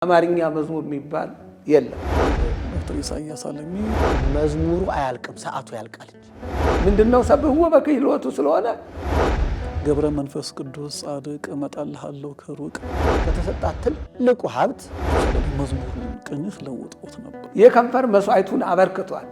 አማርኛ መዝሙር የሚባል የለም። ዶክተር ኢሳያስ አለሚ መዝሙሩ አያልቅም፣ ሰዓቱ ያልቃል እንጂ ምንድነው ሰብህወ በክህሎቱ ስለሆነ ገብረ መንፈስ ቅዱስ ጻድቅ እመጣልሃለሁ ከሩቅ ከተሰጣት ትልቁ ሀብት መዝሙር ቅኝት ለውጦት ነበር። የከንፈር መስዋዕቱን አበርክቷል።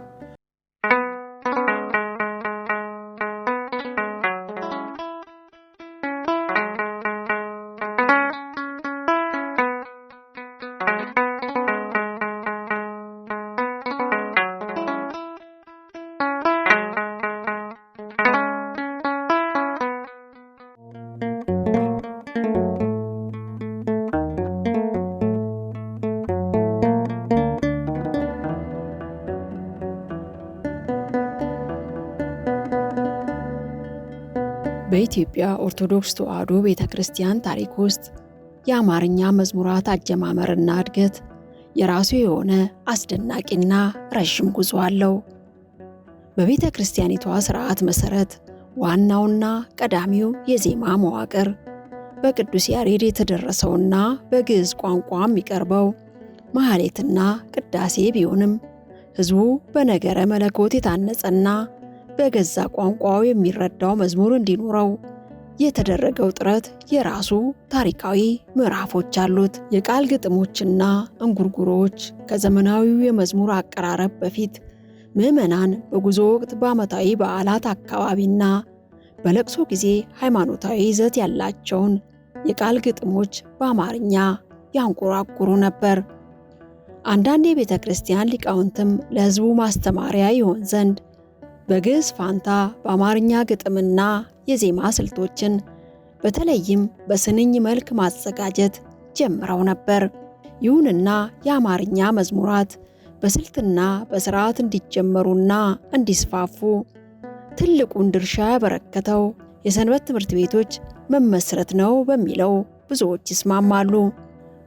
በኢትዮጵያ ኦርቶዶክስ ተዋሕዶ ቤተክርስቲያን ታሪክ ውስጥ የአማርኛ መዝሙራት አጀማመርና እድገት የራሱ የሆነ አስደናቂና ረጅም ጉዞ አለው። በቤተክርስቲያኒቷ ሥርዓት መሠረት ዋናውና ቀዳሚው የዜማ መዋቅር በቅዱስ ያሬድ የተደረሰውና በግዕዝ ቋንቋ የሚቀርበው ማኅሌትና ቅዳሴ ቢሆንም ሕዝቡ በነገረ መለኮት የታነጸና በገዛ ቋንቋው የሚረዳው መዝሙር እንዲኖረው የተደረገው ጥረት የራሱ ታሪካዊ ምዕራፎች አሉት። የቃል ግጥሞችና እንጉርጉሮች ከዘመናዊው የመዝሙር አቀራረብ በፊት ምዕመናን በጉዞ ወቅት በዓመታዊ በዓላት አካባቢና በለቅሶ ጊዜ ሃይማኖታዊ ይዘት ያላቸውን የቃል ግጥሞች በአማርኛ ያንጎራጉሩ ነበር። አንዳንድ የቤተ ክርስቲያን ሊቃውንትም ለሕዝቡ ማስተማሪያ ይሆን ዘንድ በግዕዝ ፋንታ በአማርኛ ግጥምና የዜማ ስልቶችን በተለይም በስንኝ መልክ ማዘጋጀት ጀምረው ነበር። ይሁንና የአማርኛ መዝሙራት በስልትና በሥርዓት እንዲጀመሩና እንዲስፋፉ ትልቁን ድርሻ ያበረከተው የሰንበት ትምህርት ቤቶች መመስረት ነው በሚለው ብዙዎች ይስማማሉ።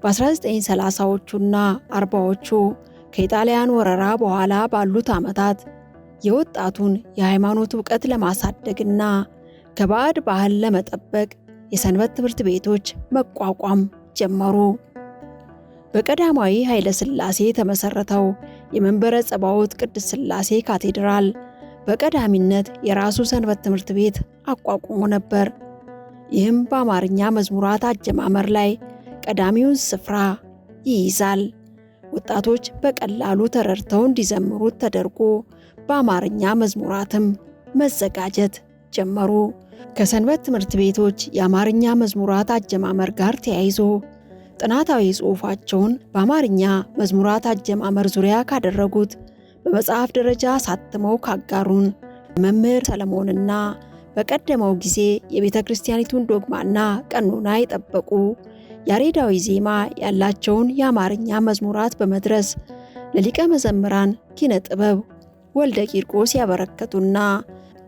በ1930ዎቹና 40ዎቹ ከኢጣሊያን ወረራ በኋላ ባሉት ዓመታት የወጣቱን የሃይማኖት ዕውቀት ለማሳደግና ከባዕድ ባህል ለመጠበቅ የሰንበት ትምህርት ቤቶች መቋቋም ጀመሩ። በቀዳማዊ ኃይለ ሥላሴ የተመሠረተው የመንበረ ጸባዖት ቅድስት ሥላሴ ካቴድራል በቀዳሚነት የራሱ ሰንበት ትምህርት ቤት አቋቁሞ ነበር። ይህም በአማርኛ መዝሙራት አጀማመር ላይ ቀዳሚውን ስፍራ ይይዛል። ወጣቶች በቀላሉ ተረድተው እንዲዘምሩት ተደርጎ በአማርኛ መዝሙራትም መዘጋጀት ጀመሩ። ከሰንበት ትምህርት ቤቶች የአማርኛ መዝሙራት አጀማመር ጋር ተያይዞ ጥናታዊ ጽሑፋቸውን በአማርኛ መዝሙራት አጀማመር ዙሪያ ካደረጉት በመጽሐፍ ደረጃ ሳትመው ካጋሩን መምህር ሰለሞንና በቀደመው ጊዜ የቤተ ክርስቲያኒቱን ዶግማና ቀኖና የጠበቁ ያሬዳዊ ዜማ ያላቸውን የአማርኛ መዝሙራት በመድረስ ለሊቀ መዘምራን ኪነ ጥበብ ወልደ ቂርቆስ ያበረከቱና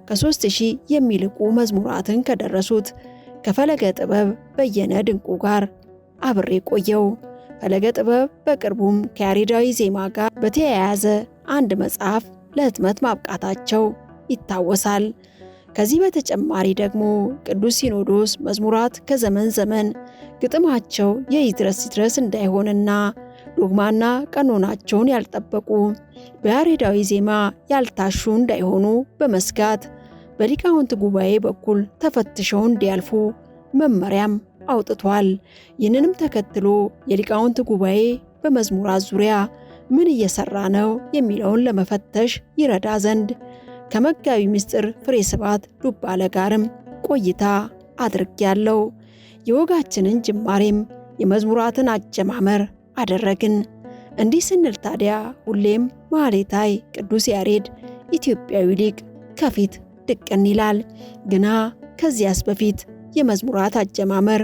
ከ3000 የሚልቁ መዝሙራትን ከደረሱት ከፈለገ ጥበብ በየነ ድንቁ ጋር አብሬ ቆየው። ፈለገ ጥበብ በቅርቡም ከያሬዳዊ ዜማ ጋር በተያያዘ አንድ መጽሐፍ ለህትመት ማብቃታቸው ይታወሳል። ከዚህ በተጨማሪ ደግሞ ቅዱስ ሲኖዶስ መዝሙራት ከዘመን ዘመን ግጥማቸው የይድረስ እንዳይሆንና ዶግማና ቀኖናቸውን ያልጠበቁ በያሬዳዊ ዜማ ያልታሹ እንዳይሆኑ በመስጋት በሊቃውንት ጉባኤ በኩል ተፈትሸው እንዲያልፉ መመሪያም አውጥቷል። ይህንንም ተከትሎ የሊቃውንት ጉባኤ በመዝሙራት ዙሪያ ምን እየሰራ ነው የሚለውን ለመፈተሽ ይረዳ ዘንድ ከመጋቢ ምስጢር ፍሬ ስብሐት ዱባለ ጋርም ቆይታ አድርጌያለሁ። የወጋችንን ጅማሬም የመዝሙራትን አጀማመር አደረግን። እንዲህ ስንል ታዲያ ሁሌም ማኅሌታይ ቅዱስ ያሬድ ኢትዮጵያዊ ሊቅ ከፊት ድቅን ይላል። ግና ከዚያስ በፊት የመዝሙራት አጀማመር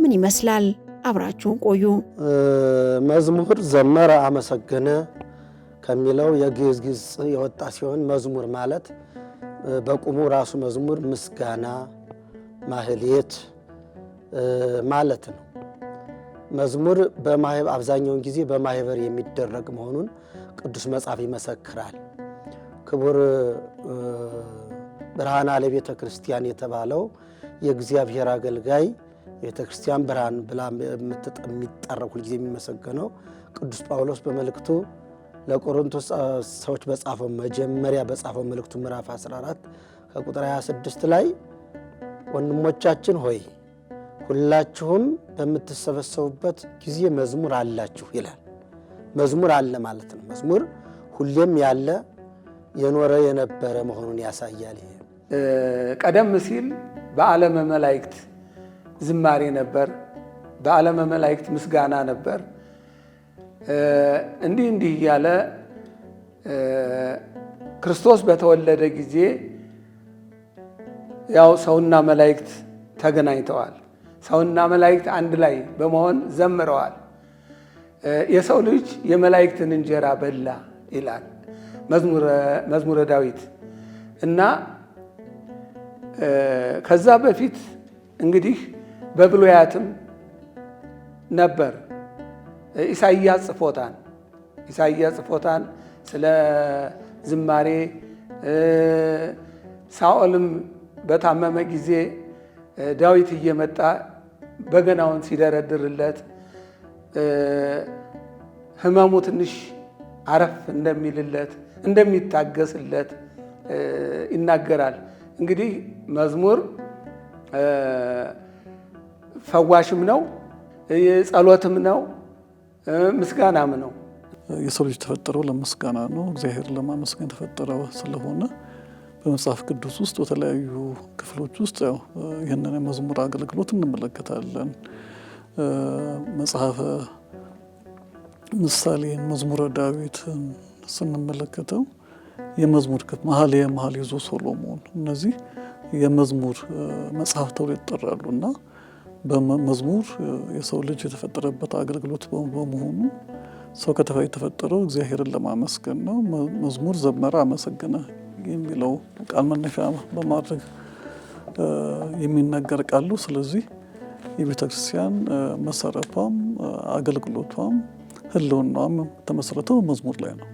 ምን ይመስላል? አብራችሁን ቆዩ። መዝሙር ዘመረ አመሰገነ ከሚለው የግዕዝ ግስ የወጣ ሲሆን መዝሙር ማለት በቁሙ ራሱ መዝሙር ምስጋና፣ ማኅሌት ማለት ነው። መዝሙር አብዛኛውን ጊዜ በማህበር የሚደረግ መሆኑን ቅዱስ መጽሐፍ ይመሰክራል። ክቡር ብርሃነ ለቤተ ክርስቲያን የተባለው የእግዚአብሔር አገልጋይ የቤተክርስቲያን ብርሃን ብላ የሚጠራው ሁልጊዜ የሚመሰገነው ቅዱስ ጳውሎስ በመልእክቱ ለቆሮንቶስ ሰዎች መጀመሪያ በጻፈው መልእክቱ ምዕራፍ 14 ከቁጥር 26 ላይ ወንድሞቻችን ሆይ ሁላችሁም በምትሰበሰቡበት ጊዜ መዝሙር አላችሁ ይላል። መዝሙር አለ ማለት ነው። መዝሙር ሁሌም ያለ የኖረ የነበረ መሆኑን ያሳያል። ይሄ ቀደም ሲል በዓለመ መላእክት ዝማሬ ነበር፣ በዓለመ መላእክት ምስጋና ነበር። እንዲህ እያለ ክርስቶስ በተወለደ ጊዜ ያው ሰውና መላእክት ተገናኝተዋል። ሰውና መላእክት አንድ ላይ በመሆን ዘምረዋል። የሰው ልጅ የመላእክትን እንጀራ በላ ይላል መዝሙረ ዳዊት እና ከዛ በፊት እንግዲህ በብሉያትም ነበር። ኢሳይያስ ጽፎታን ስለ ዝማሬ። ሳኦልም በታመመ ጊዜ ዳዊት እየመጣ በገናውን ሲደረድርለት ሕመሙ ትንሽ አረፍ እንደሚልለት እንደሚታገስለት ይናገራል። እንግዲህ መዝሙር ፈዋሽም ነው፣ ጸሎትም ነው፣ ምስጋናም ነው። የሰው ልጅ ተፈጠረው ለምስጋና ነው። እግዚአብሔር ለማመስገን ተፈጠረ ስለሆነ በመጽሐፍ ቅዱስ ውስጥ በተለያዩ ክፍሎች ውስጥ ያው ይህንን የመዝሙር አገልግሎት እንመለከታለን። መጽሐፈ ምሳሌን፣ መዝሙረ ዳዊትን ስንመለከተው የመዝሙር መኃልየ ዘሰሎሞን እነዚህ የመዝሙር መጽሐፍ ተብለው ይጠራሉ እና በመዝሙር የሰው ልጅ የተፈጠረበት አገልግሎት በመሆኑ ሰው የተፈጠረው እግዚአብሔርን ለማመስገን ነው። መዝሙር ዘመረ፣ አመሰገነ የሚለው ቃል መነሻ በማድረግ የሚነገር ቃል ነው። ስለዚህ የቤተክርስቲያን መሰረቷም አገልግሎቷም ህልውናም ተመሰረተው መዝሙር ላይ ነው።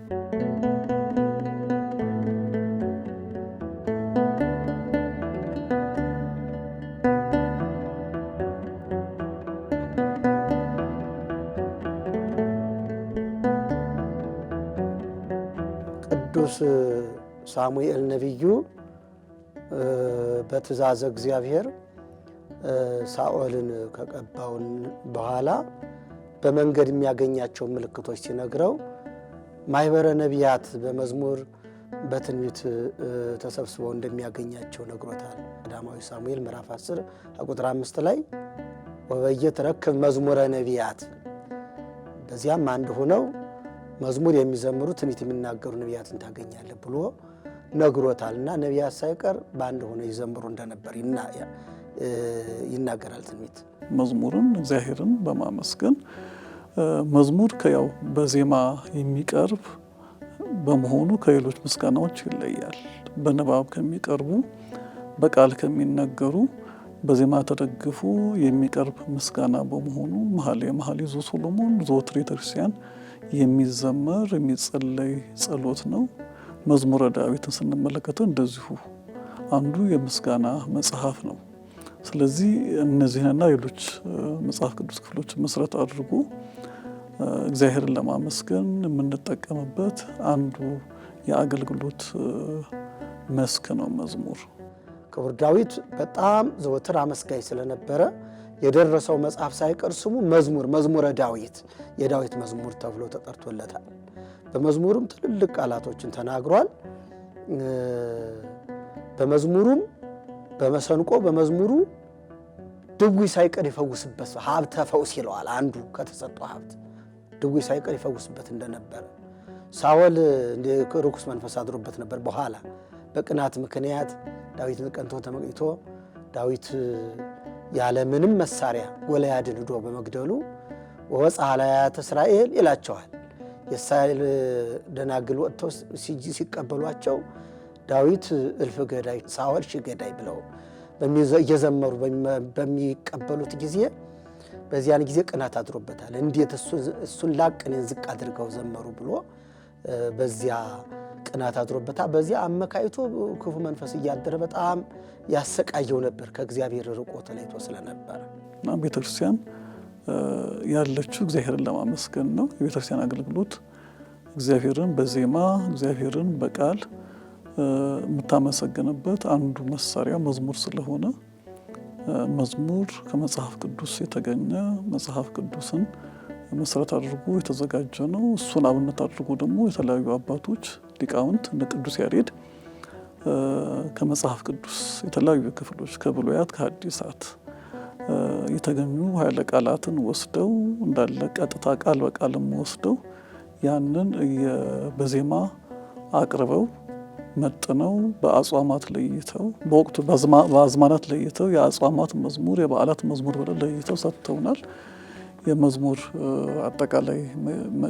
ቅዱስ ሳሙኤል ነቢዩ በትእዛዘ እግዚአብሔር ሳኦልን ከቀባውን በኋላ በመንገድ የሚያገኛቸው ምልክቶች ሲነግረው ማኅበረ ነቢያት በመዝሙር በትንቢት ተሰብስበው እንደሚያገኛቸው ነግሮታል። ቀዳማዊ ሳሙኤል ምዕራፍ 10 ቁጥር 5 ላይ ወበየትረክብ መዝሙረ ነቢያት፣ በዚያም አንድ ሆነው መዝሙር የሚዘምሩ ትንቢት የሚናገሩ ነቢያትን ታገኛለህ ብሎ ነግሮታል። እና ነቢያት ሳይቀር በአንድ ሆነው ይዘምሩ እንደነበር ይናገራል ትንቢት። መዝሙርን እግዚአብሔርን በማመስገን መዝሙር ከያው በዜማ የሚቀርብ በመሆኑ ከሌሎች ምስጋናዎች ይለያል። በንባብ ከሚቀርቡ በቃል ከሚነገሩ በዜማ ተደግፎ የሚቀርብ ምስጋና በመሆኑ መኃልየ ዘሰሎሞን ዘወትር ቤተክርስቲያን የሚዘመር የሚጸለይ ጸሎት ነው። መዝሙረ ዳዊትን ስንመለከተው እንደዚሁ አንዱ የምስጋና መጽሐፍ ነው። ስለዚህ እነዚህንና ሌሎች መጽሐፍ ቅዱስ ክፍሎች መሰረት አድርጎ እግዚአብሔርን ለማመስገን የምንጠቀምበት አንዱ የአገልግሎት መስክ ነው መዝሙር። ክቡር ዳዊት በጣም ዘወትር አመስጋኝ ስለነበረ የደረሰው መጽሐፍ ሳይቀር ስሙ መዝሙረ ዳዊት፣ የዳዊት መዝሙር ተብሎ ተጠርቶለታል። በመዝሙሩም ትልልቅ ቃላቶችን ተናግሯል። በመዝሙሩም በመሰንቆ በመዝሙሩ ድውይ ሳይቀር ይፈውስበት ሀብተ ፈውስ ይለዋል። አንዱ ከተሰጠው ሀብት ድውይ ሳይቀር ይፈውስበት እንደነበረ። ሳኦል ርኩስ መንፈስ አድሮበት ነበር። በኋላ በቅናት ምክንያት ዳዊትን ቀንቶ ተመቅኝቶ ዳዊት ያለ ምንም መሳሪያ ጎልያድን ሂዶ በመግደሉ ወወፅአ ለአያተ እስራኤል ይላቸዋል። የእስራኤል ደናግል ወጥተው ሲቀበሏቸው ዳዊት እልፍ ገዳይ ሳኦል ሺህ ገዳይ ብለው እየዘመሩ በሚቀበሉት ጊዜ በዚያን ጊዜ ቅናት አድሮበታል። እንዴት እሱን ላቅ እኔን ዝቅ አድርገው ዘመሩ ብሎ በዚያ ቅናት አድሮበታል። በዚያ አመካይቶ ክፉ መንፈስ እያደረ በጣም ያሰቃየው ነበር፣ ከእግዚአብሔር ርቆ ተለይቶ ስለነበረ። እና ቤተክርስቲያን ያለችው እግዚአብሔርን ለማመስገን ነው። የቤተክርስቲያን አገልግሎት እግዚአብሔርን በዜማ እግዚአብሔርን በቃል የምታመሰግንበት አንዱ መሳሪያ መዝሙር ስለሆነ መዝሙር ከመጽሐፍ ቅዱስ የተገኘ መጽሐፍ ቅዱስን መሰረት አድርጎ የተዘጋጀ ነው። እሱን አብነት አድርጎ ደግሞ የተለያዩ አባቶች ሊቃውንት እንደ ቅዱስ ያሬድ ከመጽሐፍ ቅዱስ የተለያዩ ክፍሎች ከብሉያት ከሐዲሳት የተገኙ ኃይለ ቃላትን ወስደው እንዳለ ቀጥታ ቃል በቃልም ወስደው ያንን በዜማ አቅርበው መጥነው በአጽዋማት ለይተው በወቅቱ በአዝማናት ለይተው የአጽዋማት መዝሙር የበዓላት መዝሙር ብለው ለይተው ሰጥተውናል። የመዝሙር አጠቃላይ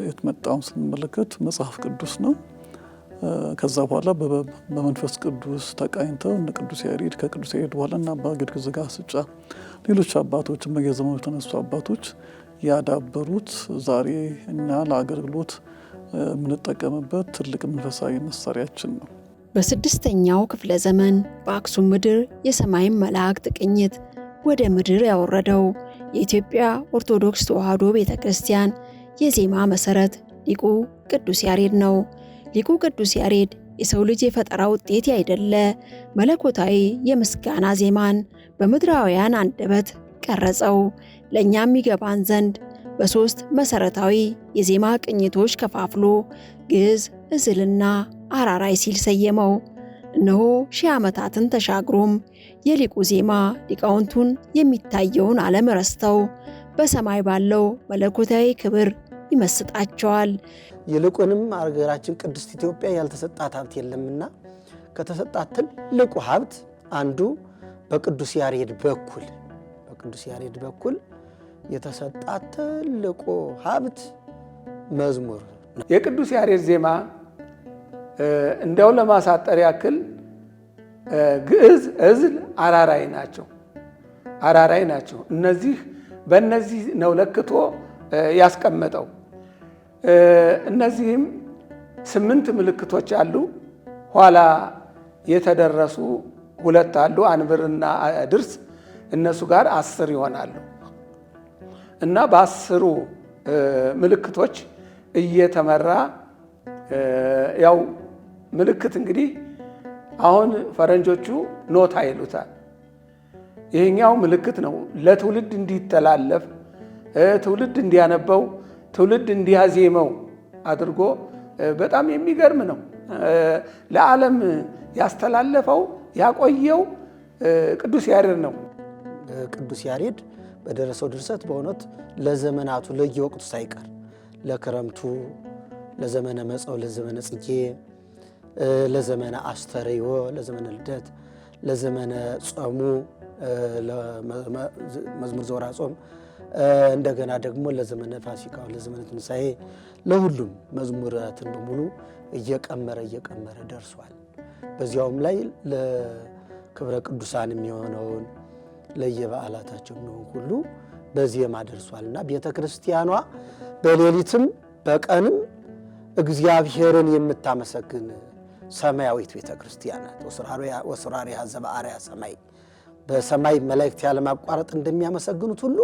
የተመጣውን ስንመለከት መጽሐፍ ቅዱስ ነው። ከዛ በኋላ በመንፈስ ቅዱስ ተቃኝተው እነ ቅዱስ ያሬድ ከቅዱስ ያሬድ በኋላ እና አባ ግድግድ ዘጋስጫ ሌሎች አባቶች በየዘመኑ የተነሱ አባቶች ያዳበሩት ዛሬ እኛ ለአገልግሎት የምንጠቀምበት ትልቅ መንፈሳዊ መሳሪያችን ነው። በስድስተኛው ክፍለ ዘመን በአክሱም ምድር የሰማይን መላእክት ቅኝት ወደ ምድር ያወረደው የኢትዮጵያ ኦርቶዶክስ ተዋሕዶ ቤተ ክርስቲያን የዜማ መሰረት ሊቁ ቅዱስ ያሬድ ነው። ሊቁ ቅዱስ ያሬድ የሰው ልጅ የፈጠራ ውጤት ያይደለ መለኮታዊ የምስጋና ዜማን በምድራውያን አንደበት ቀረጸው። ለእኛም ይገባን ዘንድ በሶስት መሰረታዊ የዜማ ቅኝቶች ከፋፍሎ ግዕዝ፣ ዕዝልና አራራይ ሲል ሰየመው። እነሆ ሺህ ዓመታትን ተሻግሮም የሊቁ ዜማ ሊቃውንቱን የሚታየውን ዓለም ረስተው በሰማይ ባለው መለኮታዊ ክብር ይመስጣቸዋል። ይልቁንም አገራችን ቅድስት ኢትዮጵያ ያልተሰጣት ሀብት የለምና ከተሰጣት ትልቁ ሀብት አንዱ በቅዱስ ያሬድ በኩል የተሰጣት ትልቁ ሀብት መዝሙር ነው። የቅዱስ ያሬድ ዜማ እንዲያው ለማሳጠር ያክል ግዕዝ፣ ዕዝል፣ አራራይ ናቸው። በእነዚህ ነው ለክቶ ያስቀመጠው። እነዚህም 8 ምልክቶች አሉ። ኋላ የተደረሱ 2 አሉ፣ አንብርና ድርስ። እነሱ ጋር 10 ይሆናሉ እና በ10ሩ ምልክቶች እየተመራ ያው ምልክት እንግዲህ አሁን ፈረንጆቹ ኖታ ይሉታል። ይሄኛው ምልክት ነው፣ ለትውልድ እንዲተላለፍ ትውልድ እንዲያነበው ትውልድ እንዲያዜመው አድርጎ በጣም የሚገርም ነው። ለዓለም ያስተላለፈው ያቆየው ቅዱስ ያሬድ ነው። ቅዱስ ያሬድ በደረሰው ድርሰት በእውነት ለዘመናቱ ለየወቅቱ ሳይቀር ለክረምቱ፣ ለዘመነ መጸው፣ ለዘመነ ጽጌ፣ ለዘመነ አስተርእዮ፣ ለዘመነ ልደት፣ ለዘመነ ጾሙ፣ ለመዝሙር ዘወርኃ ጾም፣ እንደገና ደግሞ ለዘመነ ፋሲካ፣ ለዘመነ ትንሣኤ፣ ለሁሉም መዝሙራትን በሙሉ እየቀመረ ደርሷል። በዚያውም ላይ ለክብረ ቅዱሳን የሚሆነውን ለየበዓላታቸው የሚሆን ሁሉ በዜማ ደርሷልና ቤተ ክርስቲያኗ በሌሊትም በቀንም እግዚአብሔርን የምታመሰግን ሰማያዊት ቤተ ክርስቲያን ናት። ወስራሪሃ ዘበአርያ ሰማይ፣ በሰማይ መላእክት ያለማቋረጥ እንደሚያመሰግኑት ሁሉ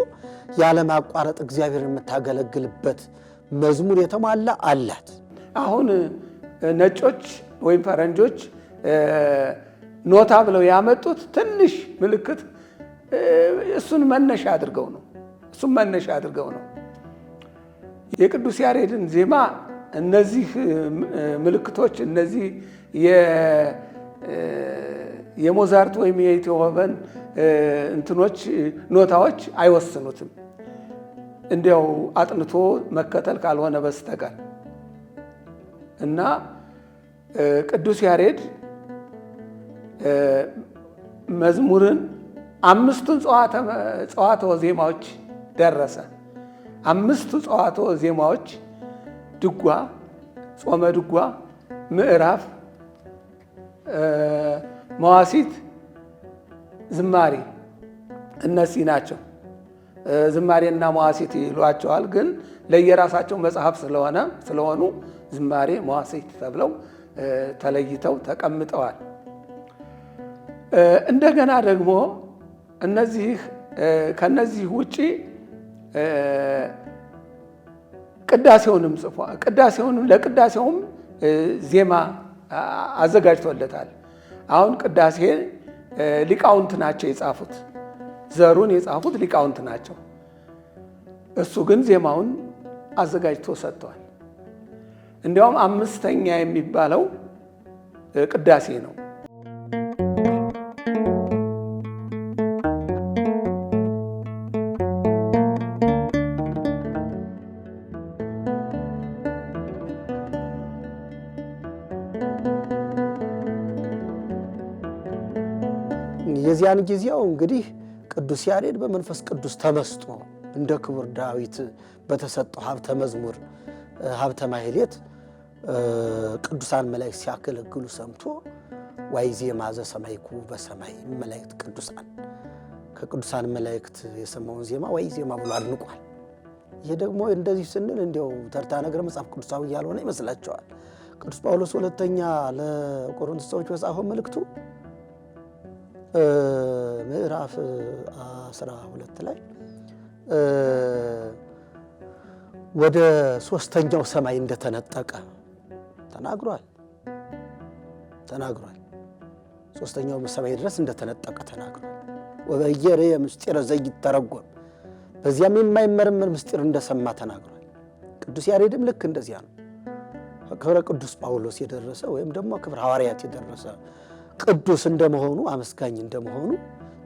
ያለማቋረጥ እግዚአብሔርን የምታገለግልበት መዝሙር የተሟላ አላት። አሁን ነጮች ወይም ፈረንጆች ኖታ ብለው ያመጡት ትንሽ ምልክት እሱን መነሻ አድርገው ነው። የቅዱስ ያሬድን ዜማ እነዚህ ምልክቶች እነዚህ የሞዛርት ወይም የቤትሆቨን ኖታዎች አይወስኑትም፣ እንዲያው አጥንቶ መከተል ካልሆነ በስተቀር እና ቅዱስ ያሬድ መዝሙርን 5ቱን ጸዋትወ ዜማዎች ደረሰ። 5ቱ ጸዋትወ ዜማዎች ድጓ፣ ጾመ ድጓ፣ ምዕራፍ፣ መዋሲት፣ ዝማሬ እነዚህ ናቸው። ዝማሬና መዋሲት ይሏቸዋል፣ ግን ለየራሳቸው መጽሐፍ ስለሆኑ ዝማሬ፣ መዋሲት ተብለው ተለይተው ተቀምጠዋል። እንደገና ደግሞ ከነዚህ ውጪ ቅዳሴውንም ጽፏል። ለቅዳሴውም ዜማ አዘጋጅቶለታል። አሁን ቅዳሴ ሊቃውንት ናቸው የጻፉት፣ ዘሩን የጻፉት ሊቃውንት ናቸው። እሱ ግን ዜማውን አዘጋጅቶ ሰጥቷል። እንዲያውም 5ኛ የሚባለው ቅዳሴ ነው። የዚያን ጊዜው እንግዲህ ቅዱስ ያሬድ በመንፈስ ቅዱስ ተመስጦ እንደ ክቡር ዳዊት በተሰጠው ሀብተ መዝሙር ሀብተ ማህሌት ቅዱሳን መላእክት ሲያገለግሉ ሰምቶ ዋይዜማ ዘሰማይኩ በሰማይ መላእክት ቅዱሳን ከቅዱሳን መላእክት የሰማውን ዜማ ዋይዜማ ብሎ አድንቋል። ይሄ ደግሞ እንደዚህ ስንል እንዲያው ተርታ ነገር መጽሐፍ ቅዱሳዊ ያልሆነ ይመስላቸዋል። ቅዱስ ጳውሎስ ሁለተኛ ለቆሮንቶስ ሰዎች በጻፈው መልእክቱ ምዕራፍ 12 ላይ ወደ 3ኛው ሰማይ እንደተነጠቀ ተናግሯል። 3ኛው ሰማይ ድረስ እንደተነጠቀ ተናግሯል። ወበየርየ ምስጢረ ዘይተረጎም በዚያም የማይመረመር ምስጢር እንደሰማ ተናግሯል። ቅዱስ ያሬድም ልክ እንደዚያ ነው። ክብረ ቅዱስ ጳውሎስ የደረሰ ወይም ደግሞ ክብረ ሐዋርያት የደረሰ ቅዱስ እንደመሆኑ አመስጋኝ እንደመሆኑ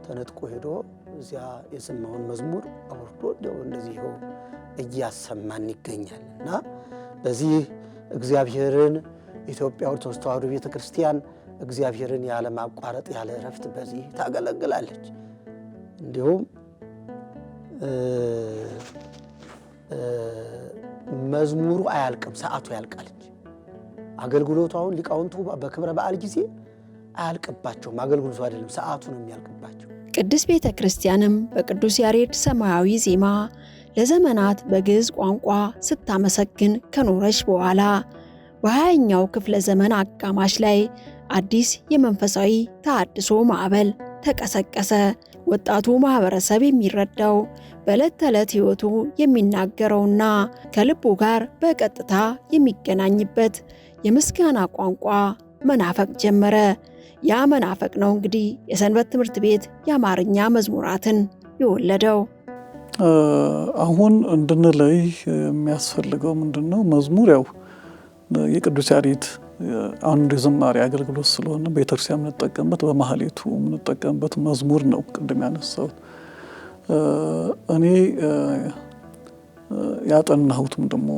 ተነጥቆ ሄዶ እዚያ የሰማውን መዝሙር አውርዶ እንደዚህ እያሰማን ይገኛል። እና በዚህ እግዚአብሔርን ኢትዮጵያ ኦርቶዶክስ ተዋሕዶ ቤተክርስቲያን እግዚአብሔርን ያለ ማቋረጥ ያለ እረፍት በዚህ ታገለግላለች። እንዲሁም መዝሙሩ አያልቅም፣ ሰዓቱ ያልቃል እንጂ አገልግሎቱ አሁን ሊቃውንቱ በክብረ በዓል ጊዜ አያልቅባቸውም። አገልግሎቱ አይደለም ሰዓቱ ነው የሚያልቅባቸው። ቅድስት ቤተ ክርስቲያንም በቅዱስ ያሬድ ሰማያዊ ዜማ ለዘመናት በግዕዝ ቋንቋ ስታመሰግን ከኖረች በኋላ በ20ኛው ክፍለ ዘመን አጋማሽ ላይ አዲስ የመንፈሳዊ ተሐድሶ ማዕበል ተቀሰቀሰ። ወጣቱ ማህበረሰብ የሚረዳው በዕለት ተዕለት ሕይወቱ የሚናገረውና ከልቡ ጋር በቀጥታ የሚገናኝበት የምስጋና ቋንቋ መናፈቅ ጀመረ። ያ መናፈቅ ነው እንግዲህ የሰንበት ትምህርት ቤት የአማርኛ መዝሙራትን የወለደው። አሁን እንድንለይ የሚያስፈልገው ምንድነው? መዝሙር ያው የቅዱስ ያሬድ አንዱ የዝማሬ አገልግሎት ስለሆነ ቤተክርስቲያን የምንጠቀምበት በማህሌቱ የምንጠቀምበት መዝሙር ነው። ቅድም ያነሳሁት እኔ ያጠናሁትም ደግሞ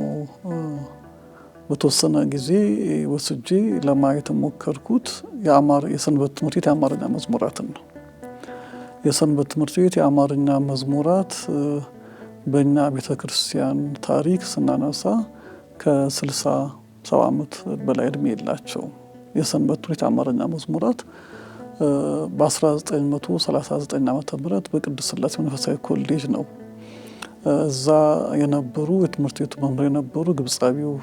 በተወሰነ ጊዜ ወስጄ ለማየት ሞከርኩት የሰንበት ትምህርት ቤት የአማርኛ መዝሙራትን ነው። የሰንበት ትምህርት ቤት የአማርኛ መዝሙራት በእኛ ቤተክርስቲያን ታሪክ ስናነሳ ከ60-70 ዓመት በላይ እድሜ የላቸው። የሰንበት ትምህርት ቤት የአማርኛ መዝሙራት በ1939 ዓመተ ምህረት በቅድስት ሥላሴ መንፈሳዊ ኮሌጅ ነው። እዛ የነበሩ የትምህርት ቤቱ መምህር የነበሩ ግብፃዊው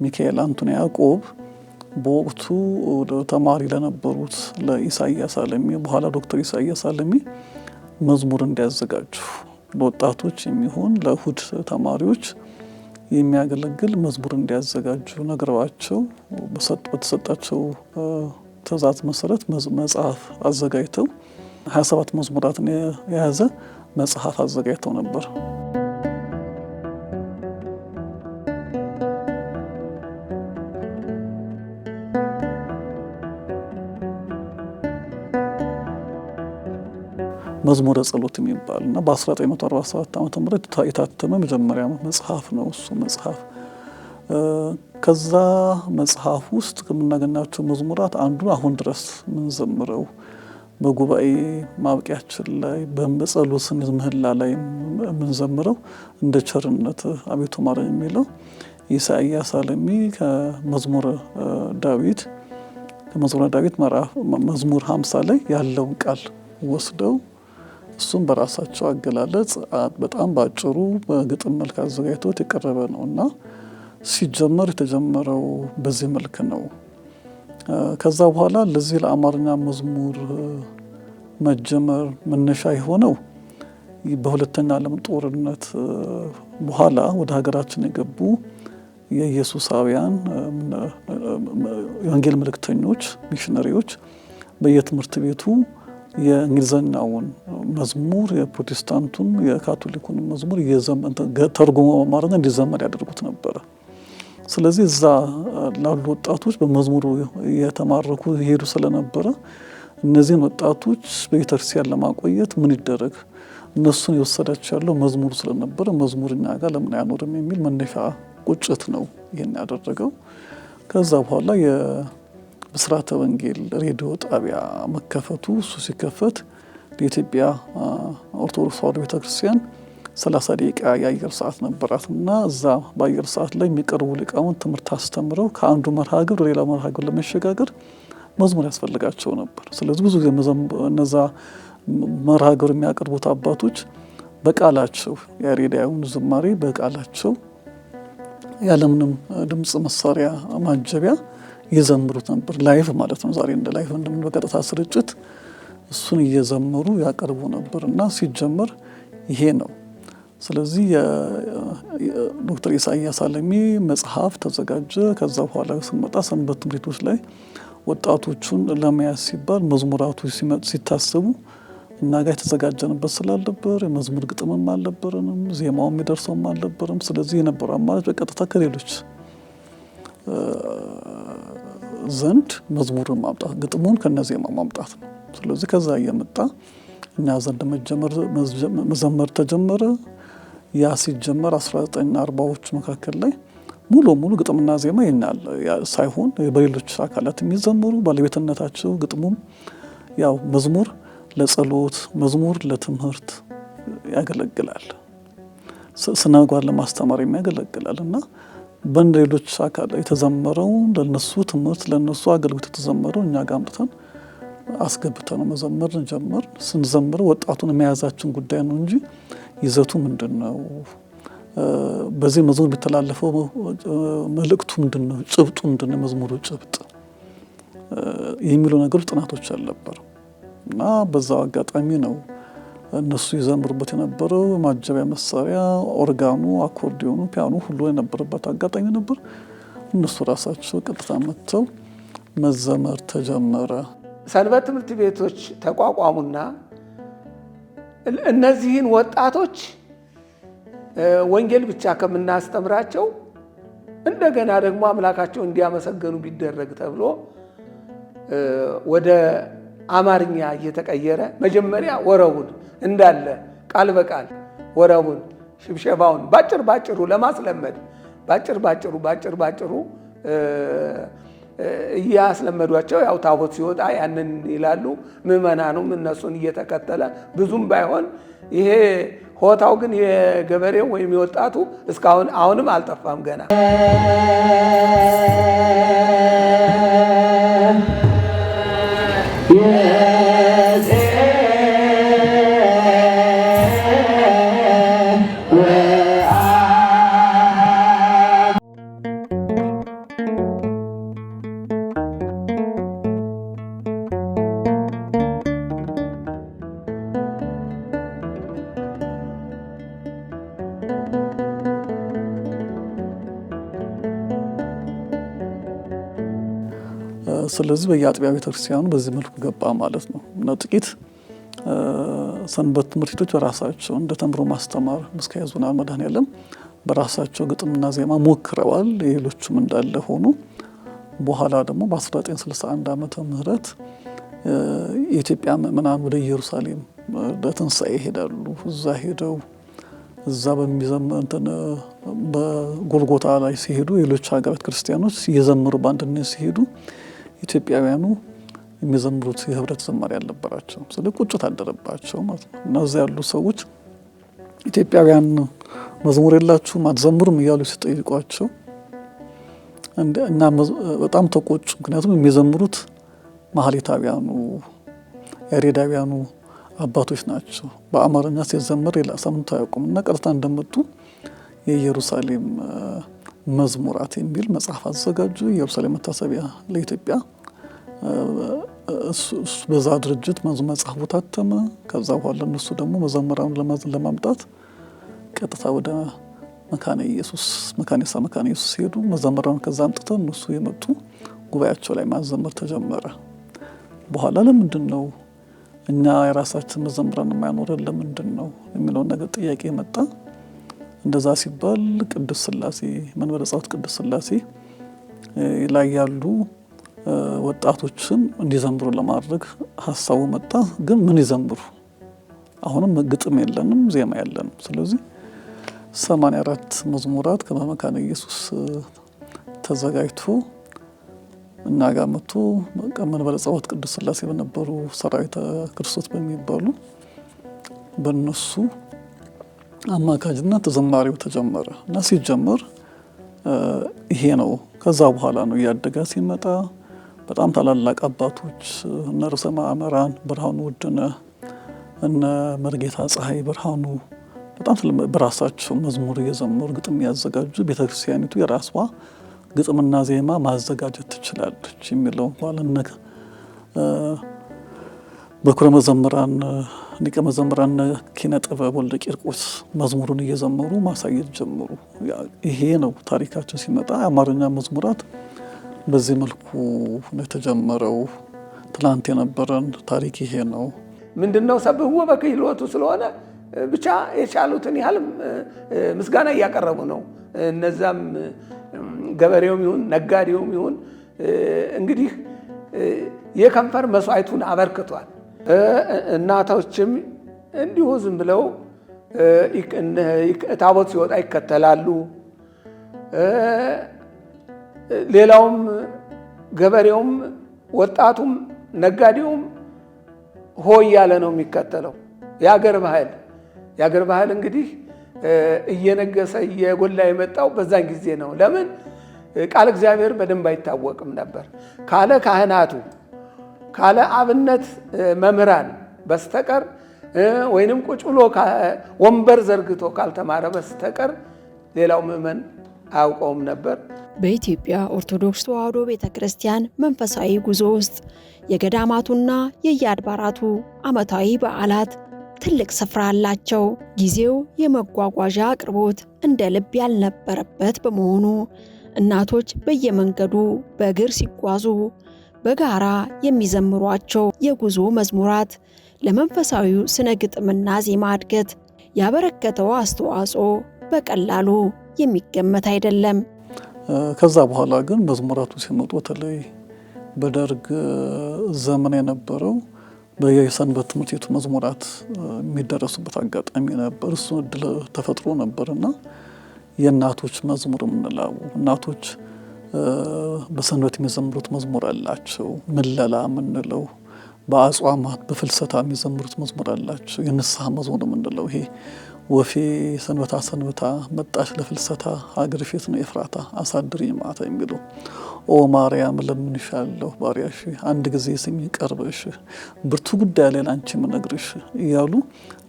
ሚካኤል አንቶኒ ያዕቆብ በወቅቱ ተማሪ ለነበሩት ለኢሳያስ አለሚ በኋላ ዶክተር ኢሳያስ አለሚ መዝሙር እንዲያዘጋጁ ለወጣቶች የሚሆን ለእሁድ ተማሪዎች የሚያገለግል መዝሙር እንዲያዘጋጁ ነግረዋቸው በተሰጣቸው ትእዛዝ መሰረት መጽሐፍ አዘጋጅተው 27 መዝሙራትን የያዘ መጽሐፍ አዘጋጅተው ነበር። መዝሙረ ጸሎት የሚባል እና በ1947 ዓመተ ምህረት የታተመ መጀመሪያ መጽሐፍ ነው እሱ መጽሐፍ። ከዛ መጽሐፍ ውስጥ ከምናገኛቸው መዝሙራት አንዱ አሁን ድረስ ምንዘምረው በጉባኤ ማብቂያችን ላይ በጸሎት ምህላ ላይ ምንዘምረው እንደ ቸርነት አቤቱ ማረን የሚለው ኢሳያስ አለሚ ከመዝሙረ ዳዊት መዝሙር 50 ላይ ያለውን ቃል ወስደው እሱም በራሳቸው አገላለጽ በጣም ባጭሩ በግጥም መልክ አዘጋጅቶት የቀረበ ነው እና ሲጀመር የተጀመረው በዚህ መልክ ነው። ከዛ በኋላ ለዚህ ለአማርኛ መዝሙር መጀመር መነሻ የሆነው በሁለተኛ ዓለም ጦርነት በኋላ ወደ ሀገራችን የገቡ የኢየሱሳውያን የወንጌል መልእክተኞች ሚሽነሪዎች በየትምህርት ቤቱ የእንግሊዘኛውን መዝሙር የፕሮቴስታንቱን የካቶሊኩን መዝሙር ተርጉሞ በአማርኛ እንዲዘመር ያደርጉት ነበረ። ስለዚህ እዛ ላሉ ወጣቶች በመዝሙሩ የተማረኩ ይሄዱ ስለነበረ እነዚህን ወጣቶች በቤተክርስቲያን ለማቆየት ምን ይደረግ፣ እነሱን የወሰዳቸው ያለው መዝሙሩ ስለነበረ መዝሙርኛ ጋር ለምን አያኖርም የሚል መነሻ ቁጭት ነው ይህን ያደረገው። ከዛ በኋላ የብስራተ ወንጌል ሬዲዮ ጣቢያ መከፈቱ፣ እሱ ሲከፈት በኢትዮጵያ ኦርቶዶክስ ተዋሕዶ ቤተክርስቲያን 30 ደቂቃ የአየር ሰዓት ነበራት እና እዛ በአየር ሰዓት ላይ የሚቀርቡ ሊቃውንት ትምህርት አስተምረው ከአንዱ መርሃ ግብር ወደ ሌላ መርሃ ግብር ለመሸጋገር መዝሙር ያስፈልጋቸው ነበር። ስለዚህ ብዙ ጊዜ እነዛ መርሃ ግብር የሚያቀርቡት አባቶች በቃላቸው ያሬዳዊውን ዝማሬ በቃላቸው ያለምንም ድምፅ መሳሪያ ማጀቢያ ይዘምሩት ነበር። ላይቭ ማለት ነው። ዛሬ እንደ ላይቭ እንደምን በቀጥታ ስርጭት እሱን እየዘመሩ ያቀርቡ ነበር እና ሲጀመር ይሄ ነው። ስለዚህ ዶክተር ኢሳያስ አለሚ መጽሐፍ ተዘጋጀ። ከዛ በኋላ ስንመጣ ሰንበት ትምህርት ቤቶች ላይ ወጣቶቹን ለመያዝ ሲባል መዝሙራቱ ሲታሰቡ እና ጋር የተዘጋጀንበት ስላልነበር የመዝሙር ግጥምም አልነበረንም፣ ዜማውም የሚደርሰውም አልነበረም። ስለዚህ የነበረው አማራጭ በቀጥታ ከሌሎች ዘንድ መዝሙርን ማምጣት፣ ግጥሙን ከነዜማ ማምጣት ነው። ስለዚህ ከዛ እየመጣ እኛ ዘንድ መዘመር ተጀመረ። ያ ሲጀመር 1940ዎቹ መካከል ላይ ሙሉ ግጥምና ዜማ ይናል ሳይሆን በሌሎች አካላት የሚዘመሩ ባለቤትነታቸው ግጥሙም ያው መዝሙር ለጸሎት መዝሙር ለትምህርት ያገለግላል፣ ስነ ምግባር ለማስተማር የሚያገለግላል እና በሌሎች አካላት የተዘመረው ለነሱ ትምህርት ለነሱ አገልግሎት የተዘመረው እኛ ጋር አምጥተን አስገብተን ነው መዘመር ጀመር። ስንዘምር ወጣቱን የመያዛችን ጉዳይ ነው እንጂ ይዘቱ ምንድነው፣ በዚህ መዝሙር የሚተላለፈው መልእክቱ ምንድነው፣ ጭብጡ ምንድነው፣ መዝሙሩ ጭብጥ የሚሉ ነገሮች ጥናቶች አልነበሩ እና በዛው አጋጣሚ ነው እነሱ ይዘምሩበት የነበረው ማጀቢያ መሳሪያ ኦርጋኑ፣ አኮርዲዮኑ፣ ፒያኖ ሁሉ የነበረበት አጋጣሚ ነበር። እነሱ ራሳቸው ቀጥታ መጥተው መዘመር ተጀመረ። ሰንበት ትምህርት ቤቶች ተቋቋሙና እነዚህን ወጣቶች ወንጌል ብቻ ከምናስተምራቸው እንደገና ደግሞ አምላካቸው እንዲያመሰገኑ ቢደረግ ተብሎ ወደ አማርኛ እየተቀየረ መጀመሪያ ወረቡን እንዳለ ቃል በቃል ወረቡን ሽብሸባውን ባጭሩ ለማስለመድ ባጭሩ እያስለመዷቸው ያው ታቦት ሲወጣ ያንን ይላሉ። ምዕመናኑም እነሱን እየተከተለ ብዙም ባይሆን ይሄ ሆታው ግን የገበሬው ወይም የወጣቱ እስካሁን አሁንም አልጠፋም ገና። ስለዚህ በየአጥቢያ ቤተክርስቲያኑ በዚህ መልኩ ገባ ማለት ነው እና ጥቂት ሰንበት ትምህርት ቤቶች በራሳቸው እንደ ተምሮ ማስተማር ምስካየ ኅዙናን መድኃኔዓለም በራሳቸው ግጥምና ዜማ ሞክረዋል። ሌሎቹም እንዳለ ሆኖ በኋላ ደግሞ በ1961 ዓመተ ምህረት የኢትዮጵያ ምዕመናን ወደ ኢየሩሳሌም ለትንሣኤ ይሄዳሉ። እዛ ሄደው እዛ በጎልጎታ ላይ ሲሄዱ ሌሎች ሀገራት ክርስቲያኖች እየዘመሩ በአንድነት ሲሄዱ ኢትዮጵያውያኑ የሚዘምሩት የህብረት ዝማሬ ያልነበራቸው፣ ስለ ቁጭት አደረባቸው ማለት ነው። እና እዛ ያሉ ሰዎች ኢትዮጵያውያን መዝሙር የላችሁም አትዘምሩም እያሉ ሲጠይቋቸው እና በጣም ተቆጩ። ምክንያቱም የሚዘምሩት ማህሌታውያኑ ያሬዳውያኑ አባቶች ናቸው። በአማርኛ ሲዘመር ሌላ ሰምቶ አያውቁም እና ቀጥታ እንደመጡ የኢየሩሳሌም መዝሙራት የሚል መጽሐፍ አዘጋጁ። ኢየሩሳሌም መታሰቢያ ለኢትዮጵያ በዛ ድርጅት መጽሐፉ ታተመ። ከዛ በኋላ እነሱ ደግሞ መዘምራኑን ለማምጣት ቀጥታ ወደ መካነ ኢየሱስ ሲሄዱ መዘምራኑን ከዛ አምጥተው እነሱ የመጡ ጉባኤያቸው ላይ ማዘመር ተጀመረ። በኋላ ለምንድን ነው እኛ የራሳችን መዘምራን የማያኖረን ለምንድን ነው የሚለውን ነገር ጥያቄ መጣ። እንደዛ ሲባል ቅዱስ ሥላሴ መንበረ ጸባኦት ቅዱስ ሥላሴ ላይ ያሉ ወጣቶችን እንዲዘምሩ ለማድረግ ሀሳቡ መጣ። ግን ምን ይዘምሩ? አሁንም ግጥም የለንም፣ ዜማ የለንም። ስለዚህ 84 መዝሙራት ከመካነ ኢየሱስ ተዘጋጅቶ እና ጋር መጥቶ መንበረ ጸባኦት ቅዱስ ሥላሴ በነበሩ ሰራዊተ ክርስቶስ በሚባሉ በእነሱ አማካኝነት ዝማሬው ተጀመረ እና ሲጀመር ይሄ ነው። ከዛ በኋላ ነው እያደገ ሲመጣ በጣም ታላላቅ አባቶች እነ ርዕሰ ማእምራን ብርሃኑ ውድነህ፣ እነ መርጌታ ፀሐይ ብርሃኑ በጣም በራሳቸው መዝሙር እየዘመሩ ግጥም ያዘጋጁ ቤተክርስቲያኒቱ የራሷ ግጥምና ዜማ ማዘጋጀት ትችላለች የሚለው ባለነ በኩረ መዘምራን ሊቀ መዘምራን ኪነ ጥበብ ወልደ ቂርቆስ መዝሙሩን እየዘመሩ ማሳየት ጀመሩ። ይሄ ነው ታሪካቸው። ሲመጣ የአማርኛ መዝሙራት በዚህ መልኩ ነው የተጀመረው። ትላንት የነበረን ታሪክ ይሄ ነው። ምንድነው ሰብህዎ በክህሎቱ ስለሆነ ብቻ የቻሉትን ያህል ምስጋና እያቀረቡ ነው። እነዛም ገበሬውም ይሁን ነጋዴውም ይሁን እንግዲህ የከንፈር መስዋዕቱን አበርክቷል። እናቶችም እንዲሁ ዝም ብለው ታቦት ሲወጣ ይከተላሉ። ሌላውም ገበሬውም ወጣቱም ነጋዴውም ሆ እያለ ነው የሚከተለው። የአገር ባህል እንግዲህ እየነገሰ እየጎላ የመጣው በዛን ጊዜ ነው። ለምን ቃል እግዚአብሔር በደንብ አይታወቅም ነበር። ካለ ካህናቱ ካለ አብነት መምህራን በስተቀር ወይንም ቁጭ ብሎ ወንበር ዘርግቶ ካልተማረ በስተቀር ሌላው ምዕመን አያውቀውም ነበር። በኢትዮጵያ ኦርቶዶክስ ተዋሕዶ ቤተክርስቲያን መንፈሳዊ ጉዞ ውስጥ የገዳማቱና የየአድባራቱ ዓመታዊ በዓላት ትልቅ ስፍራ አላቸው። ጊዜው የመጓጓዣ አቅርቦት እንደ ልብ ያልነበረበት በመሆኑ እናቶች በየመንገዱ በእግር ሲጓዙ በጋራ የሚዘምሯቸው የጉዞ መዝሙራት ለመንፈሳዊው ስነ ግጥምና ዜማ እድገት ያበረከተው አስተዋጽኦ በቀላሉ የሚገመት አይደለም። ከዛ በኋላ ግን መዝሙራቱ ሲመጡ በተለይ በደርግ ዘመን የነበረው በየሰንበት ትምህርት ቤቱ መዝሙራት የሚደረሱበት አጋጣሚ ነበር። እሱ እድል ተፈጥሮ ነበርና የእናቶች መዝሙር የምንለው እናቶች በሰንበት የሚዘምሩት መዝሙር አላቸው። ምለላ የምንለው በአጽዋማት በፍልሰታ የሚዘምሩት መዝሙር አላቸው። የንስሐ መዝሙር የምንለው ይሄ ወፌ ሰንበታ መጣሽ ለፍልሰታ ሀገር ፊት ነው ኤፍራታ አሳድሪ ማታ የሚለው ኦ ማርያም ለምንሻለሁ ባሪያሽ አንድ ጊዜ ስሚ ቀርበሽ ብርቱ ጉዳይ ላይ አንቺ ምነግርሽ እያሉ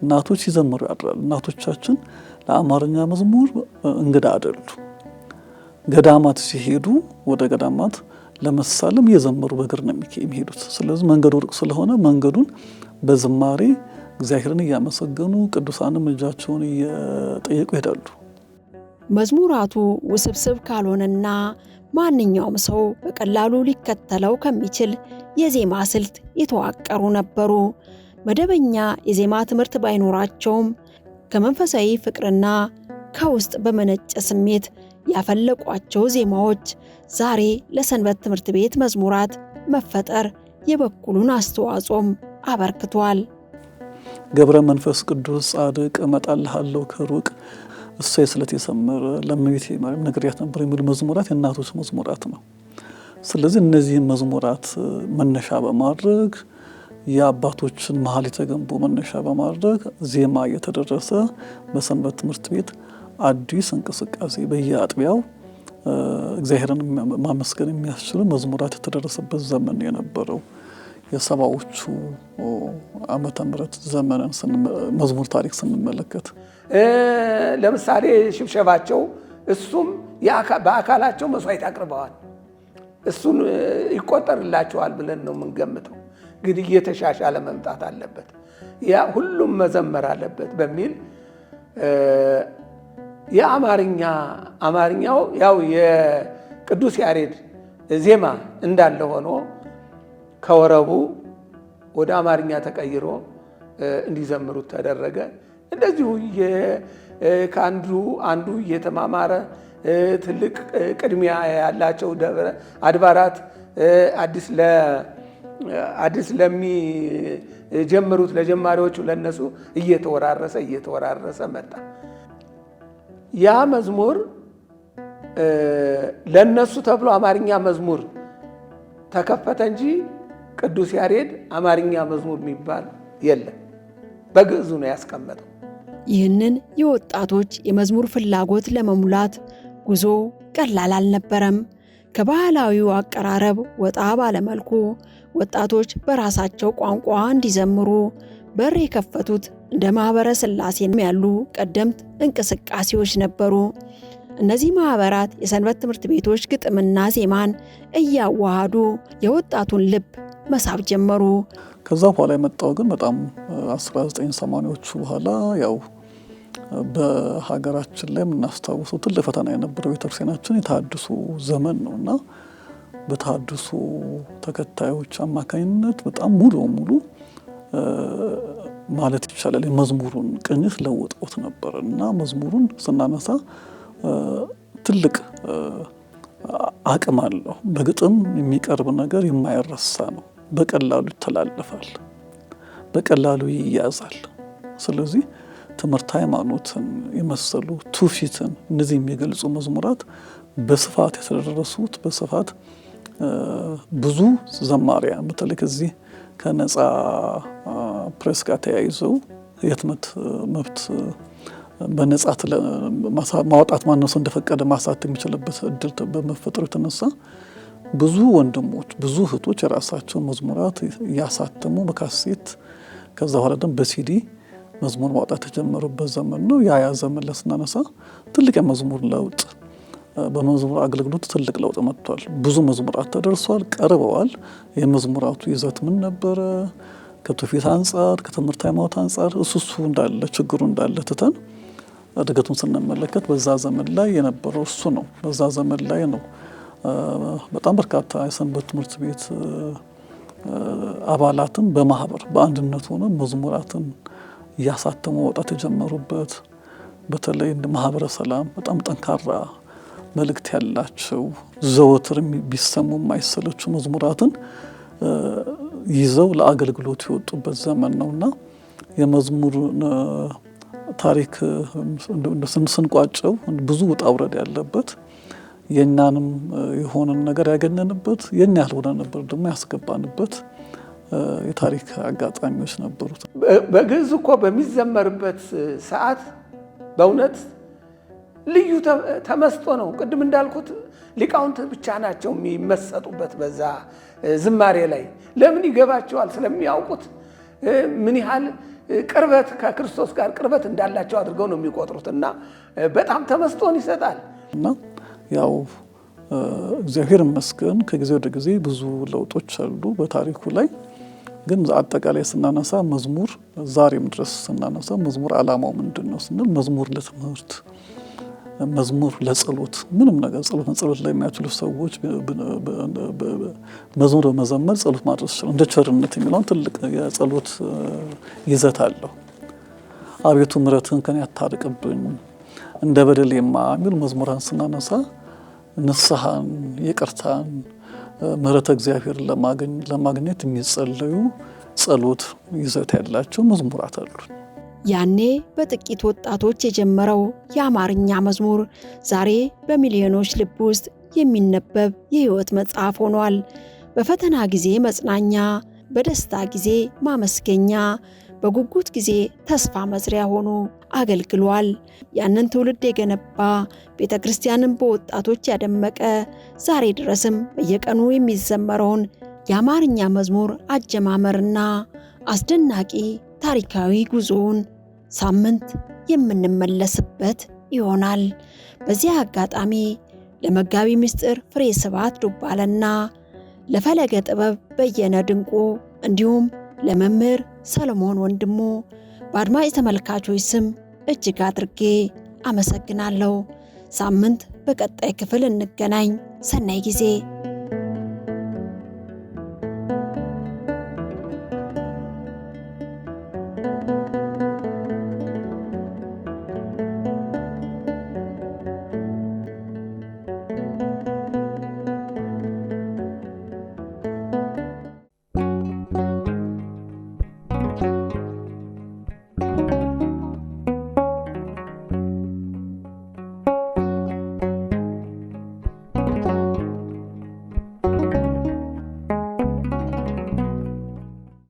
እናቶች ይዘምሩ ያድራሉ። እናቶቻችን ለአማርኛ መዝሙር እንግዳ አይደሉ። ገዳማት ሲሄዱ ወደ ገዳማት ለመሳለም እየዘመሩ በእግር ነው የሚሄዱት። ስለዚህ መንገዱ ሩቅ ስለሆነ መንገዱን በዝማሬ እግዚአብሔርን እያመሰገኑ ቅዱሳንም እጃቸውን እየጠየቁ ይሄዳሉ። መዝሙራቱ ውስብስብ ካልሆነና ማንኛውም ሰው በቀላሉ ሊከተለው ከሚችል የዜማ ስልት የተዋቀሩ ነበሩ። መደበኛ የዜማ ትምህርት ባይኖራቸውም ከመንፈሳዊ ፍቅርና ከውስጥ በመነጨ ስሜት ያፈለቋቸው ዜማዎች ዛሬ ለሰንበት ትምህርት ቤት መዝሙራት መፈጠር የበኩሉን አስተዋጽኦም አበርክቷል። ገብረ መንፈስ ቅዱስ ጻድቅ እመጣልሃለሁ ከሩቅ እሰይ ስለት የሰመረ ለእመቤቴ ማርያም ነግሬያት ነበር የሚሉ መዝሙራት የእናቶች መዝሙራት ነው። ስለዚህ እነዚህን መዝሙራት መነሻ በማድረግ የአባቶችን መሀል የተገንቡ መነሻ በማድረግ ዜማ እየተደረሰ በሰንበት ትምህርት ቤት አዲስ እንቅስቃሴ በየአጥቢያው እግዚአብሔርን ማመስገን የሚያስችሉ መዝሙራት የተደረሰበት ዘመን የነበረው የሰባዎቹ ዓመተ ምህረት ዘመንን መዝሙር ታሪክ ስንመለከት ለምሳሌ ሽብሸባቸው እሱም በአካላቸው መስዋዕት አቅርበዋል። እሱን ይቆጠርላቸዋል ብለን ነው የምንገምተው። ግን እየተሻሻለ መምጣት አለበት፣ ያ ሁሉም መዘመር አለበት በሚል አማርኛው ያው የቅዱስ ያሬድ ዜማ እንዳለ ሆኖ ከወረቡ ወደ አማርኛ ተቀይሮ እንዲዘምሩት ተደረገ። እንደዚሁ አንዱ እየተማማረ ትልቅ ቅድሚያ ያላቸው ደብረ አድባራት አዲስ ለሚጀምሩት ለጀማሪዎቹ ለነሱ እየተወራረሰ መጣ። ያ መዝሙር ለነሱ ተብሎ አማርኛ መዝሙር ተከፈተ እንጂ ቅዱስ ያሬድ አማርኛ መዝሙር የሚባል የለም፣ በግዕዙ ነው ያስቀመጠው። ይህንን የወጣቶች የመዝሙር ፍላጎት ለመሙላት ጉዞ ቀላል አልነበረም። ከባህላዊው አቀራረብ ወጣ ባለመልኩ ወጣቶች በራሳቸው ቋንቋ እንዲዘምሩ በር የከፈቱት እንደ ማኅበረ ሥላሴ ያሉ ቀደምት እንቅስቃሴዎች ነበሩ። እነዚህ ማኅበራት የሰንበት ትምህርት ቤቶች ግጥምና ዜማን እያዋሃዱ የወጣቱን ልብ መሳብ ጀመሩ። ከዛ በኋላ የመጣው ግን በጣም 1980ዎቹ በኋላ ያው በሀገራችን ላይ የምናስታውሰው ትልቅ ፈተና የነበረው ቤተክርስቲያናችን የተሃድሶ ዘመን ነው እና በተሃድሶ ተከታዮች አማካኝነት በጣም ሙሉ በሙሉ ማለት ይቻላል የመዝሙሩን ቅኝት ለውጠውት ነበር እና መዝሙሩን ስናነሳ ትልቅ አቅም አለው። በግጥም የሚቀርብ ነገር የማይረሳ ነው። በቀላሉ ይተላለፋል፣ በቀላሉ ይያዛል። ስለዚህ ትምህርት ሃይማኖትን የመሰሉ ትውፊትን እነዚህ የሚገልጹ መዝሙራት በስፋት የተደረሱት በስፋት ብዙ ዘማሪያን በተለይ ከዚህ ከነፃ ፕሬስ ጋር ተያይዘው የህትመት መብት በነፃ ማውጣት ማንም ሰው እንደፈቀደ ማሳተም የሚችልበት እድል በመፈጠሩ የተነሳ ብዙ ወንድሞች ብዙ እህቶች የራሳቸውን መዝሙራት እያሳተሙ በካሴት ከዛ በኋላ ደግሞ በሲዲ መዝሙር ማውጣት የተጀመሩበት ዘመን ነው። ያ ዘመን ላይ ስናነሳ ትልቅ የመዝሙር ለውጥ በመዝሙር አገልግሎት ትልቅ ለውጥ መጥቷል። ብዙ መዝሙራት ተደርሷል፣ ቀርበዋል። የመዝሙራቱ ይዘት ምን ነበረ? ከትውፊት አንጻር ከትምህርት ሃይማኖት አንጻር እሱ እንዳለ ችግሩ እንዳለ ትተን እድገቱን ስንመለከት በዛ ዘመን ላይ የነበረው እሱ ነው። በዛ ዘመን ላይ ነው በጣም በርካታ የሰንበት ትምህርት ቤት አባላትን በማህበር በአንድነት ሆነ መዝሙራትን እያሳተሙ መውጣት የጀመሩበት በተለይ እንደ ማህበረ ሰላም በጣም ጠንካራ መልእክት ያላቸው ዘወትር ቢሰሙ የማይሰለቹ መዝሙራትን ይዘው ለአገልግሎት የወጡበት ዘመን ነውና የመዝሙር ታሪክ ስንቋጨው ብዙ ውጣ ውረድ ያለበት የኛንም የሆነን ነገር ያገኘንበት የኛ ያልሆነ ነበር ደግሞ ያስገባንበት የታሪክ አጋጣሚዎች ነበሩት። በግዕዝ እኮ በሚዘመርበት ሰዓት በእውነት ልዩ ተመስጦ ነው። ቅድም እንዳልኩት ሊቃውንት ብቻ ናቸው የሚመሰጡበት በዛ ዝማሬ ላይ። ለምን ይገባቸዋል? ስለሚያውቁት ምን ያህል ቅርበት ከክርስቶስ ጋር ቅርበት እንዳላቸው አድርገው ነው የሚቆጥሩት እና በጣም ተመስጦን ይሰጣል። እና ያው እግዚአብሔር ይመስገን ከጊዜ ወደ ጊዜ ብዙ ለውጦች አሉ በታሪኩ ላይ። ግን አጠቃላይ ስናነሳ መዝሙር ዛሬም ድረስ ስናነሳ መዝሙር ዓላማው ምንድን ነው ስንል መዝሙር ለትምህርት፣ መዝሙር ለጸሎት፣ ምንም ነገር ጸሎት ላይ የሚያችሉ ሰዎች መዝሙር በመዘመር ጸሎት ማድረስ ይችላል። እንደ ቸርነት የሚለውን ትልቅ የጸሎት ይዘት አለው። አቤቱ ምሕረትህን ከኔ አታርቅብኝ እንደ በደሌማ የሚሉ መዝሙራን ስናነሳ ንስሐን፣ ይቅርታን፣ ምሕረተ እግዚአብሔር ለማግኘት የሚጸለዩ ጸሎት ይዘት ያላቸው መዝሙራት አሉ። ያኔ በጥቂት ወጣቶች የጀመረው የአማርኛ መዝሙር ዛሬ በሚሊዮኖች ልብ ውስጥ የሚነበብ የሕይወት መጽሐፍ ሆኗል። በፈተና ጊዜ መጽናኛ፣ በደስታ ጊዜ ማመስገኛ፣ በጉጉት ጊዜ ተስፋ መዝሪያ ሆኖ አገልግሏል። ያንን ትውልድ የገነባ ቤተ ክርስቲያንን በወጣቶች ያደመቀ ዛሬ ድረስም በየቀኑ የሚዘመረውን የአማርኛ መዝሙር አጀማመርና አስደናቂ ታሪካዊ ጉዞውን ሳምንት የምንመለስበት ይሆናል። በዚህ አጋጣሚ ለመጋቢ ምስጢር ፍሬ ስብሐት ዱባለና ለፈለገ ጥበብ በየነ ድንቁ እንዲሁም ለመምህር ሰለሞን ወንድሙ በአድማጭ ተመልካቾች ስም እጅግ አድርጌ አመሰግናለሁ። ሳምንት በቀጣይ ክፍል እንገናኝ። ሰናይ ጊዜ